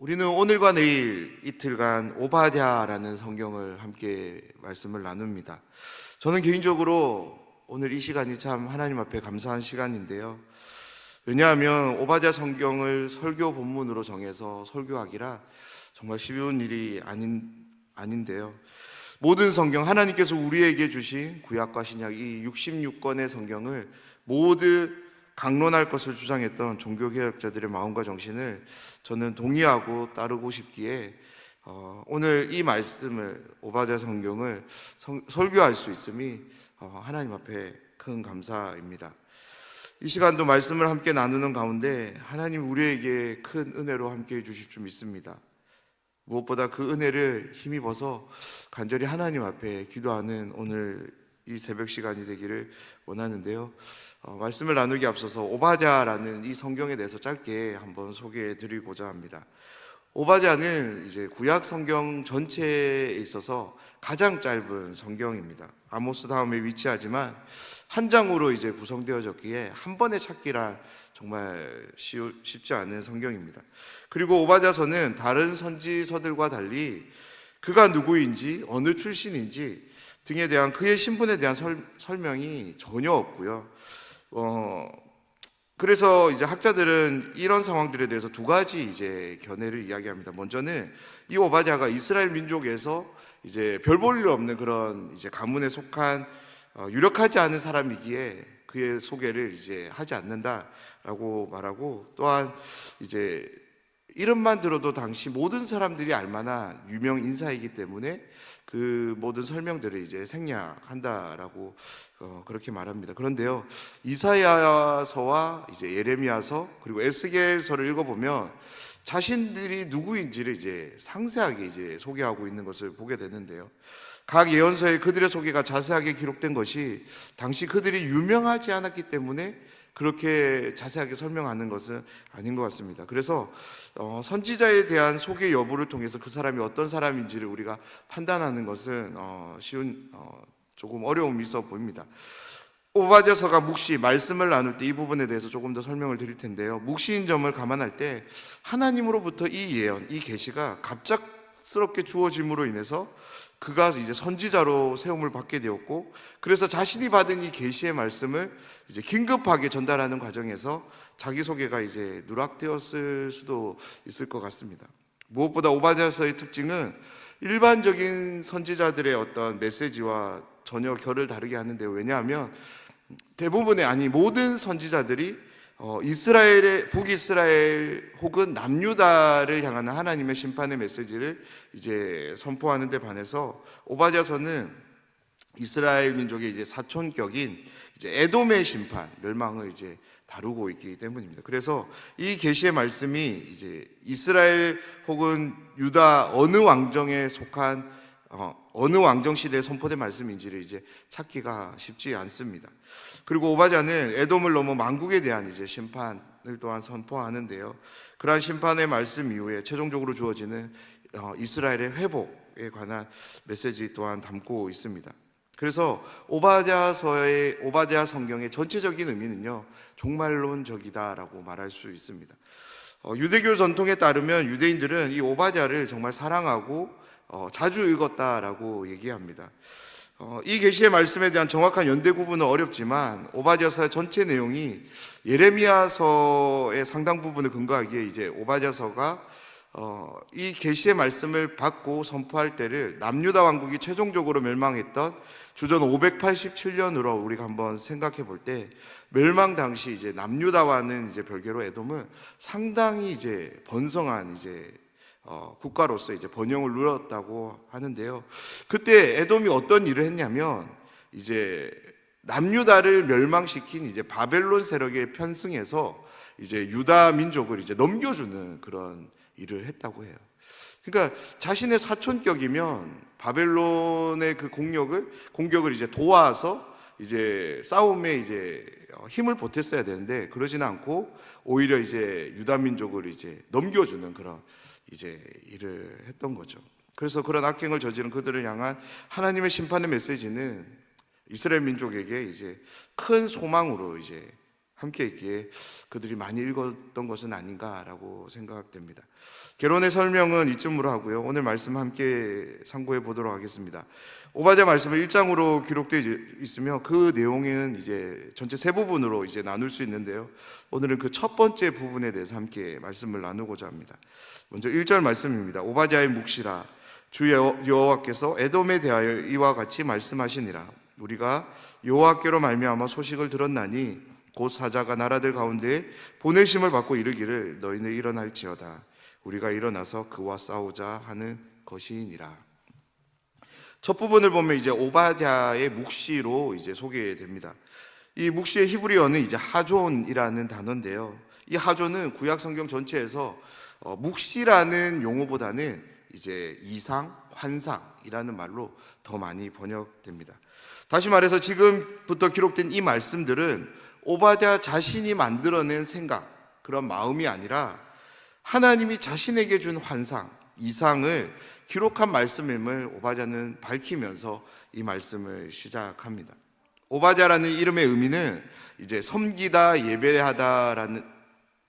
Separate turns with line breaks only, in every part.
우리는 오늘과 내일 이틀간 오바댜라는 성경을 함께 말씀을 나눕니다. 저는 개인적으로 오늘 이 시간이 참 하나님 앞에 감사한 시간인데요. 왜냐하면 오바댜 성경을 설교 본문으로 정해서 설교하기라 정말 쉬운 일이 아닌데요. 모든 성경, 하나님께서 우리에게 주신 구약과 신약 이 66권의 성경을 모두 강론할 것을 주장했던 종교개혁자들의 마음과 정신을 저는 동의하고 따르고 싶기에 오늘 이 말씀을, 오바댜 성경을 설교할 수 있음이 하나님 앞에 큰 감사입니다. 이 시간도 말씀을 함께 나누는 가운데 하나님 우리에게 큰 은혜로 함께 해주실 줄 믿습니다. 무엇보다 그 은혜를 힘입어서 간절히 하나님 앞에 기도하는 오늘 이 새벽 시간이 되기를 원하는데요. 말씀을 나누기 앞서서 오바댜라는 이 성경에 대해서 짧게 한번 소개해 드리고자 합니다. 오바댜는 이제 구약 성경 전체에 있어서 가장 짧은 성경입니다. 아모스 다음에 위치하지만 한 장으로 이제 구성되어졌기에 한 번에 찾기란 정말 쉽지 않은 성경입니다. 그리고 오바댜서는 다른 선지서들과 달리 그가 누구인지 어느 출신인지 등에 대한 그의 신분에 대한 설명이 전혀 없고요. 그래서 이제 학자들은 이런 상황들에 대해서 두 가지 이제 견해를 이야기합니다. 먼저는 이 오바댜가 이스라엘 민족에서 이제 별 볼 일 없는 그런 이제 가문에 속한 유력하지 않은 사람이기에 그의 소개를 이제 하지 않는다라고 말하고, 또한 이제 이름만 들어도 당시 모든 사람들이 알만한 유명 인사이기 때문에 그 모든 설명들을 이제 생략한다라고 그렇게 말합니다. 그런데요, 이사야서와 이제 예레미야서 그리고 에스겔서를 읽어보면 자신들이 누구인지를 이제 상세하게 이제 소개하고 있는 것을 보게 되는데요. 각 예언서에 그들의 소개가 자세하게 기록된 것이 당시 그들이 유명하지 않았기 때문에 그렇게 자세하게 설명하는 것은 아닌 것 같습니다. 그래서 선지자에 대한 소개 여부를 통해서 그 사람이 어떤 사람인지를 우리가 판단하는 것은 조금 어려움이 있어 보입니다. 오바댜서가 묵시, 말씀을 나눌 때 이 부분에 대해서 조금 더 설명을 드릴 텐데요. 묵시인 점을 감안할 때 하나님으로부터 이 예언, 이 계시가 갑작스럽게 주어짐으로 인해서 그가 이제 선지자로 세움을 받게 되었고, 그래서 자신이 받은 이 계시의 말씀을 이제 긴급하게 전달하는 과정에서 자기소개가 이제 누락되었을 수도 있을 것 같습니다. 무엇보다 오바댜서의 특징은 일반적인 선지자들의 어떤 메시지와 전혀 결을 다르게 하는데요. 왜냐하면 모든 선지자들이 북이스라엘 혹은 남유다를 향하는 하나님의 심판의 메시지를 이제 선포하는 데 반해서 오바댜서는 이스라엘 민족의 이제 사촌격인 이제 에돔의 심판, 멸망을 이제 다루고 있기 때문입니다. 그래서 이 계시의 말씀이 이제 이스라엘 혹은 유다 어느 왕정에 속한 어느 왕정 시대에 선포된 말씀인지를 이제 찾기가 쉽지 않습니다. 그리고 오바댜는 에돔을 넘어 만국에 대한 이제 심판을 또한 선포하는데요. 그러한 심판의 말씀 이후에 최종적으로 주어지는 이스라엘의 회복에 관한 메시지 또한 담고 있습니다. 그래서 오바댜 성경의 전체적인 의미는요, 종말론적이다라고 말할 수 있습니다. 유대교 전통에 따르면 유대인들은 이 오바댜를 정말 사랑하고 자주 읽었다라고 얘기합니다. 이 계시의 말씀에 대한 정확한 연대 구분은 어렵지만 오바댜서의 전체 내용이 예레미야서의 상당 부분을 근거하기에 이제 오바댜서가 이 계시의 말씀을 받고 선포할 때를 남유다 왕국이 최종적으로 멸망했던 주전 587년으로 우리가 한번 생각해 볼 때, 멸망 당시 이제 남유다와는 이제 별개로 에돔은 상당히 이제 번성한 이제 국가로서 이제 번영을 누렸다고 하는데요. 그때 에돔이 어떤 일을 했냐면 이제 남유다를 멸망시킨 이제 바벨론 세력에 편승해서 이제 유다 민족을 이제 넘겨주는 그런 일을 했다고 해요. 그러니까 자신의 사촌격이면 바벨론의 그 공격을 이제 도와서 이제 싸움에 이제 힘을 보탰어야 되는데 그러지는 않고 오히려 이제 유다 민족을 이제 넘겨주는 그런 이제 일을 했던 거죠. 그래서 그런 악행을 저지른 그들을 향한 하나님의 심판의 메시지는 이스라엘 민족에게 이제 큰 소망으로 이제 함께 있기에 그들이 많이 읽었던 것은 아닌가라고 생각됩니다. 결론의 설명은 이쯤으로 하고요. 오늘 말씀 함께 참고해 보도록 하겠습니다. 오바댜 말씀은 1장으로 기록되어 있으며 그 내용은 이제 전체 세 부분으로 이제 나눌 수 있는데요. 오늘은 그 첫 번째 부분에 대해서 함께 말씀을 나누고자 합니다. 먼저 1절 말씀입니다. 오바댜의 묵시라. 주 여호와께서 에돔에 대하여 이와 같이 말씀하시니라. 우리가 여호와께로 말미암아 소식을 들었나니 곧 사자가 나라들 가운데 보내심을 받고 이르기를 너희는 일어날지어다. 우리가 일어나서 그와 싸우자 하는 것이니라. 첫 부분을 보면 이제 오바댜의 묵시로 이제 소개됩니다. 이 묵시의 히브리어는 이제 하존이라는 단어인데요. 이 하존은 구약 성경 전체에서 묵시라는 용어보다는 이제 이상, 환상이라는 말로 더 많이 번역됩니다. 다시 말해서 지금부터 기록된 이 말씀들은 오바댜 자신이 만들어낸 생각, 그런 마음이 아니라 하나님이 자신에게 준 환상, 이상을 기록한 말씀임을 오바댜는 밝히면서 이 말씀을 시작합니다. 오바댜라는 이름의 의미는 이제 섬기다, 예배하다라는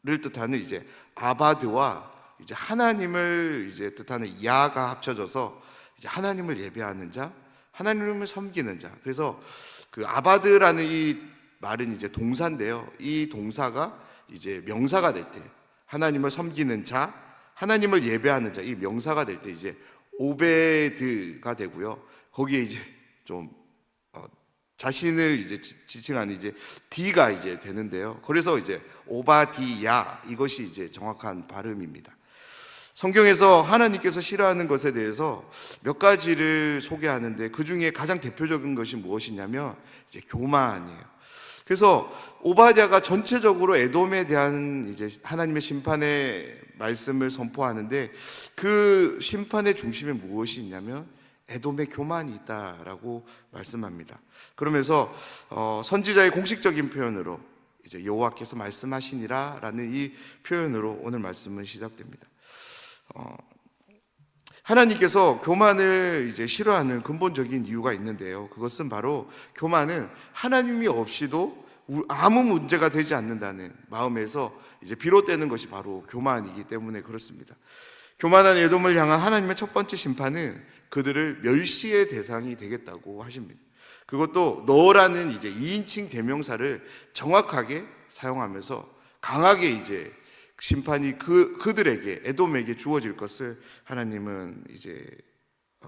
를 뜻하는 이제 아바드와 이제 하나님을 이제 뜻하는 야가 합쳐져서 이제 하나님을 예배하는 자, 하나님을 섬기는 자. 그래서 그 아바드라는 이 말은 이제 동사인데요. 이 동사가 이제 명사가 될 때 하나님을 섬기는 자, 하나님을 예배하는 자, 이 명사가 될 때 이제 오베드가 되고요. 거기에 이제 좀 자신을 이제 지칭하는 이제 D가 이제 되는데요. 그래서 이제 오바디야, 이것이 이제 정확한 발음입니다. 성경에서 하나님께서 싫어하는 것에 대해서 몇 가지를 소개하는데 그 중에 가장 대표적인 것이 무엇이냐면 이제 교만이에요. 그래서 오바댜가 전체적으로 에돔에 대한 이제 하나님의 심판의 말씀을 선포하는데 그 심판의 중심에 무엇이 있냐면 에돔의 교만이 있다라고 말씀합니다. 그러면서 선지자의 공식적인 표현으로 이제 여호와께서 말씀하시니라라는 이 표현으로 오늘 말씀은 시작됩니다. 하나님께서 교만을 이제 싫어하는 근본적인 이유가 있는데요. 그것은 바로 교만은 하나님이 없이도 아무 문제가 되지 않는다는 마음에서 이제 비롯되는 것이 바로 교만이기 때문에 그렇습니다. 교만한 에돔을 향한 하나님의 첫 번째 심판은 그들을 멸시의 대상이 되겠다고 하십니다. 그것도 너라는 이제 2인칭 대명사를 정확하게 사용하면서 강하게 이제 심판이 그들에게, 에돔에게 주어질 것을 하나님은 이제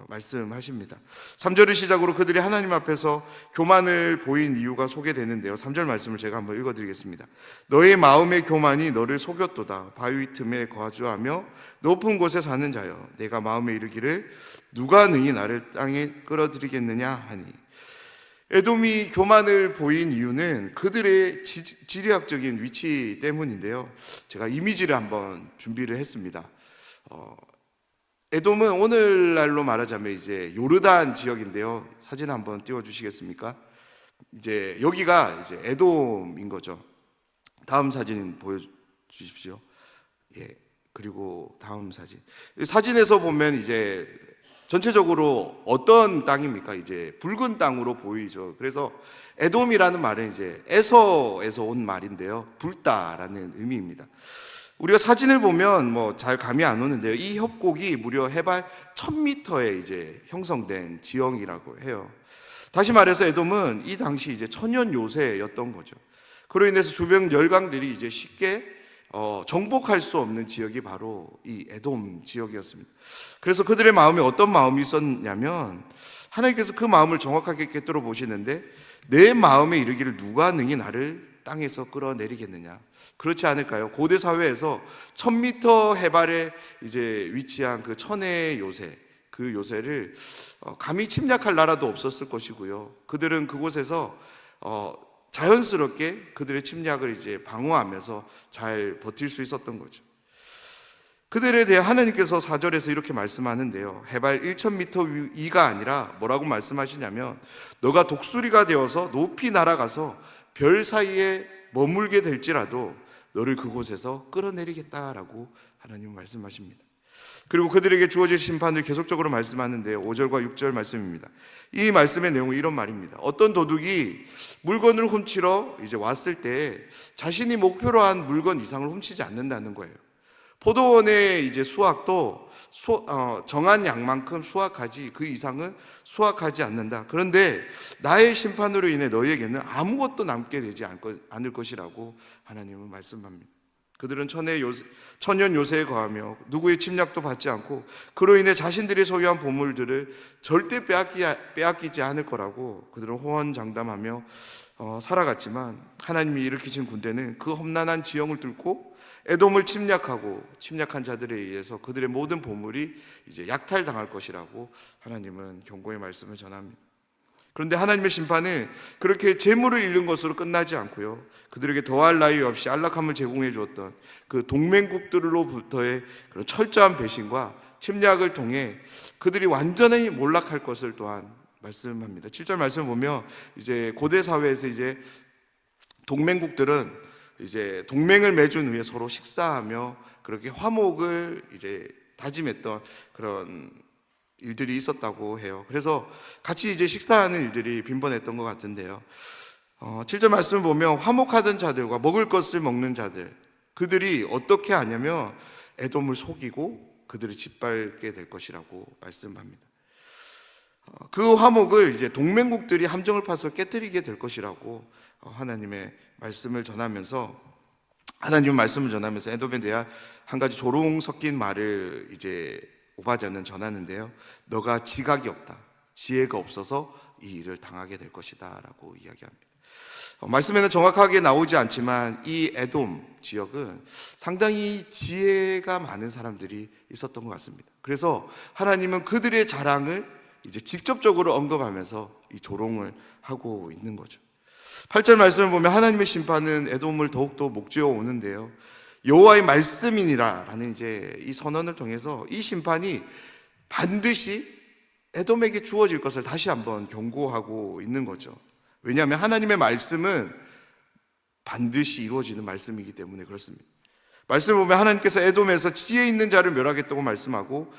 말씀하십니다. 3절을 시작으로 그들이 하나님 앞에서 교만을 보인 이유가 소개되는데요. 3절 말씀을 제가 한번 읽어드리겠습니다. 너의 마음의 교만이 너를 속였도다. 바위 틈에 거주하며 높은 곳에 사는 자여, 내가 마음에 이르기를 누가 능히 나를 땅에 끌어들이겠느냐 하니. 에돔이 교만을 보인 이유는 그들의 지리학적인 위치 때문인데요. 제가 이미지를 한번 준비를 했습니다. 에돔은 오늘날로 말하자면 이제 요르단 지역인데요. 사진 한번 띄워주시겠습니까? 이제 여기가 이제 에돔인 거죠. 다음 사진 보여주십시오. 예, 그리고 다음 사진. 사진에서 보면 이제 전체적으로 어떤 땅입니까? 이제 붉은 땅으로 보이죠. 그래서 에돔이라는 말은 이제 에서에서 온 말인데요. 붉다라는 의미입니다. 우리가 사진을 보면 뭐 잘 감이 안 오는데요. 이 협곡이 무려 해발 1000m에 이제 형성된 지형이라고 해요. 다시 말해서 에돔은 이 당시 이제 천연 요새였던 거죠. 그로 인해서 주변 열강들이 이제 쉽게 정복할 수 없는 지역이 바로 이 에돔 지역이었습니다. 그래서 그들의 마음에 어떤 마음이 있었냐면 하나님께서 그 마음을 정확하게 꿰뚫어 보시는데 내 마음에 이르기를 누가 능히 나를 땅에서 끌어내리겠느냐. 그렇지 않을까요? 고대 사회에서 1000m 해발에 이제 위치한 그 천의 요새, 그 요새를 감히 침략할 나라도 없었을 것이고요. 그들은 그곳에서 자연스럽게 그들의 침략을 이제 방어하면서 잘 버틸 수 있었던 거죠. 그들에 대해 하나님께서 4절에서 이렇게 말씀하는데요. 해발 1000m 위가 아니라 뭐라고 말씀하시냐면 너가 독수리가 되어서 높이 날아가서 별 사이에 머물게 될지라도 너를 그곳에서 끌어내리겠다라고 하나님 말씀하십니다. 그리고 그들에게 주어질 심판을 계속적으로 말씀하는데요. 5절과 6절 말씀입니다. 이 말씀의 내용은 이런 말입니다. 어떤 도둑이 물건을 훔치러 이제 왔을 때 자신이 목표로 한 물건 이상을 훔치지 않는다는 거예요. 포도원의 이제 수확도 정한 양만큼 수확하지 그 이상은 수확하지 않는다. 그런데 나의 심판으로 인해 너희에게는 아무것도 남게 되지 않을 것이라고 하나님은 말씀합니다. 그들은 천연 요새에 거하며 누구의 침략도 받지 않고 그로 인해 자신들이 소유한 보물들을 절대 빼앗기지 않을 거라고 그들은 호언장담하며 살아갔지만, 하나님이 일으키신 군대는 그 험난한 지형을 뚫고 에돔을 침략한 자들에 의해서 그들의 모든 보물이 이제 약탈당할 것이라고 하나님은 경고의 말씀을 전합니다. 그런데 하나님의 심판은 그렇게 재물을 잃는 것으로 끝나지 않고요, 그들에게 더할 나위 없이 안락함을 제공해 주었던 그 동맹국들로부터의 그런 철저한 배신과 침략을 통해 그들이 완전히 몰락할 것을 또한 말씀합니다. 7절 말씀을 보면 이제 고대 사회에서 이제 동맹국들은 이제 동맹을 맺은 후에 서로 식사하며 그렇게 화목을 이제 다짐했던 그런 일들이 있었다고 해요. 그래서 같이 이제 식사하는 일들이 빈번했던 것 같은데요. 7절 말씀을 보면 화목하던 자들과 먹을 것을 먹는 자들, 그들이 어떻게 하냐면 에돔을 속이고 그들을 짓밟게 될 것이라고 말씀합니다. 그 화목을 이제 동맹국들이 함정을 파서 깨뜨리게 될 것이라고 하나님의 말씀을 전하면서 에돔에 대한 한 가지 조롱 섞인 말을 이제 오바댜는 전하는데요. 너가 지각이 없다, 지혜가 없어서 이 일을 당하게 될 것이다 라고 이야기합니다. 말씀에는 정확하게 나오지 않지만 이 에돔 지역은 상당히 지혜가 많은 사람들이 있었던 것 같습니다. 그래서 하나님은 그들의 자랑을 이제 직접적으로 언급하면서 이 조롱을 하고 있는 거죠. 8절 말씀을 보면 하나님의 심판은 에돔을 더욱더 목죄어 오는데요, 여호와의 말씀이니라 라는 이제 이 선언을 통해서 이 심판이 반드시 에돔에게 주어질 것을 다시 한번 경고하고 있는 거죠. 왜냐하면 하나님의 말씀은 반드시 이루어지는 말씀이기 때문에 그렇습니다. 말씀을 보면 하나님께서 에돔에서 지혜 있는 자를 멸하겠다고 말씀하고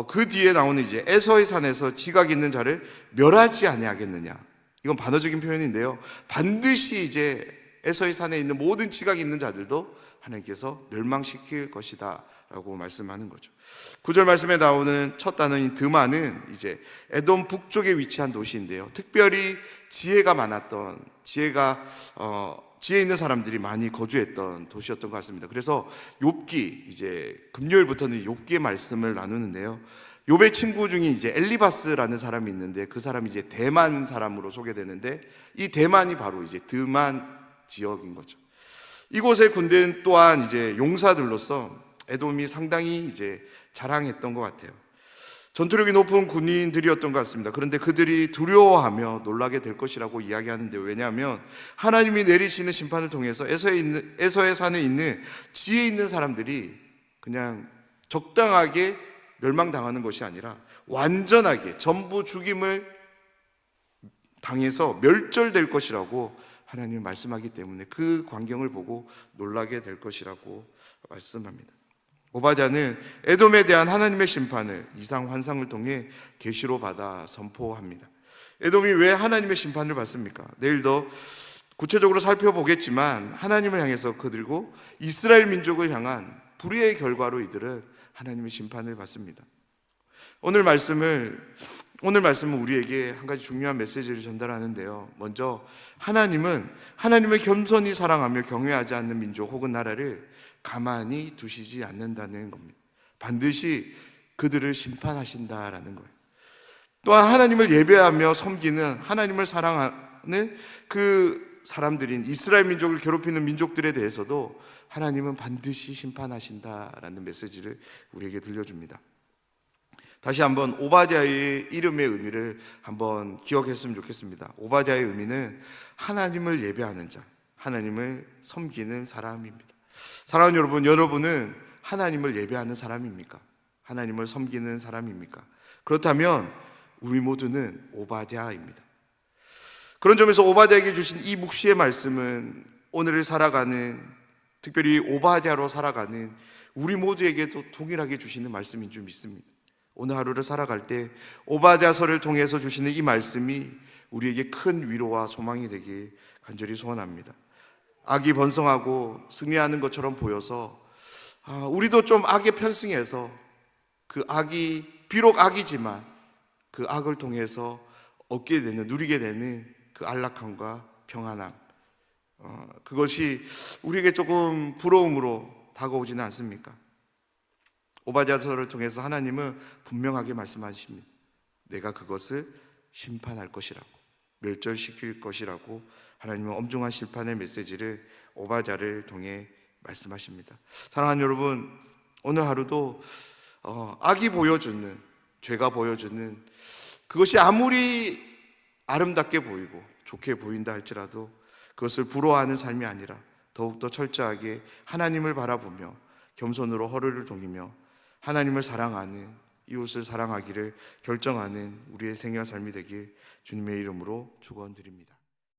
그 뒤에 나오는 이제 에서의 산에서 지각 있는 자를 멸하지 아니하겠느냐, 이건 반어적인 표현인데요, 반드시 이제 에서의 산에 있는 모든 지각 있는 자들도 하나님께서 멸망시킬 것이다 라고 말씀하는 거죠. 9절 말씀에 나오는 첫 단어인 드마는 이제 에돔 북쪽에 위치한 도시인데요, 특별히 지혜가 많았던, 지혜 있는 사람들이 많이 거주했던 도시였던 것 같습니다. 그래서 욥기, 이제 금요일부터는 욥기의 말씀을 나누는데요, 욥의 친구 중에 이제 엘리바스라는 사람이 있는데 그 사람이 이제 대만 사람으로 소개되는데, 이 대만이 바로 이제 드만 지역인 거죠. 이곳의 군대는 또한 이제 용사들로서 에돔이 상당히 이제 자랑했던 것 같아요. 전투력이 높은 군인들이었던 것 같습니다. 그런데 그들이 두려워하며 놀라게 될 것이라고 이야기하는데, 왜냐하면 하나님이 내리시는 심판을 통해서 에서의 산에 있는 지혜 있는 사람들이 그냥 적당하게 멸망당하는 것이 아니라 완전하게 전부 죽임을 당해서 멸절될 것이라고 하나님이 말씀하기 때문에 그 광경을 보고 놀라게 될 것이라고 말씀합니다. 오바댜는 에돔에 대한 하나님의 심판을 이상 환상을 통해 계시로 받아 선포합니다. 에돔이 왜 하나님의 심판을 받습니까? 내일 더 구체적으로 살펴보겠지만 하나님을 향해서 그들고 이스라엘 민족을 향한 불의의 결과로 이들은 하나님의 심판을 받습니다. 오늘 말씀은 우리에게 한 가지 중요한 메시지를 전달하는데요, 먼저 하나님은 하나님을 겸손히 사랑하며 경외하지 않는 민족 혹은 나라를 가만히 두시지 않는다는 겁니다. 반드시 그들을 심판하신다라는 거예요. 또한 하나님을 예배하며 섬기는, 하나님을 사랑하는 그 사람들인 이스라엘 민족을 괴롭히는 민족들에 대해서도 하나님은 반드시 심판하신다라는 메시지를 우리에게 들려줍니다. 다시 한번 오바댜의 이름의 의미를 한번 기억했으면 좋겠습니다. 오바댜의 의미는 하나님을 예배하는 자, 하나님을 섬기는 사람입니다. 사랑하는 여러분, 여러분은 하나님을 예배하는 사람입니까? 하나님을 섬기는 사람입니까? 그렇다면 우리 모두는 오바댜입니다. 그런 점에서 오바댜에게 주신 이 묵시의 말씀은 오늘을 살아가는, 특별히 오바댜로 살아가는 우리 모두에게도 동일하게 주시는 말씀인 줄 믿습니다. 오늘 하루를 살아갈 때 오바댜서를 통해서 주시는 이 말씀이 우리에게 큰 위로와 소망이 되길 간절히 소원합니다. 악이 번성하고 승리하는 것처럼 보여서 우리도 좀 악에 편승해서 그 악이 비록 악이지만 그 악을 통해서 얻게 되는, 누리게 되는 그 안락함과 평안함, 그것이 우리에게 조금 부러움으로 다가오지는 않습니까? 오바댜서를 통해서 하나님은 분명하게 말씀하십니다. 내가 그것을 심판할 것이라고, 멸절시킬 것이라고 하나님은 엄중한 심판의 메시지를 오바댜를 통해 말씀하십니다. 사랑하는 여러분, 오늘 하루도 악이 보여주는, 죄가 보여주는 그것이 아무리 아름답게 보이고 좋게 보인다 할지라도 그것을 부러워하는 삶이 아니라 더욱더 철저하게 하나님을 바라보며 겸손으로 허리를 동이며 하나님을 사랑하는, 이웃을 사랑하기를 결정하는 우리의 생애와 삶이 되길 주님의 이름으로 축원드립니다.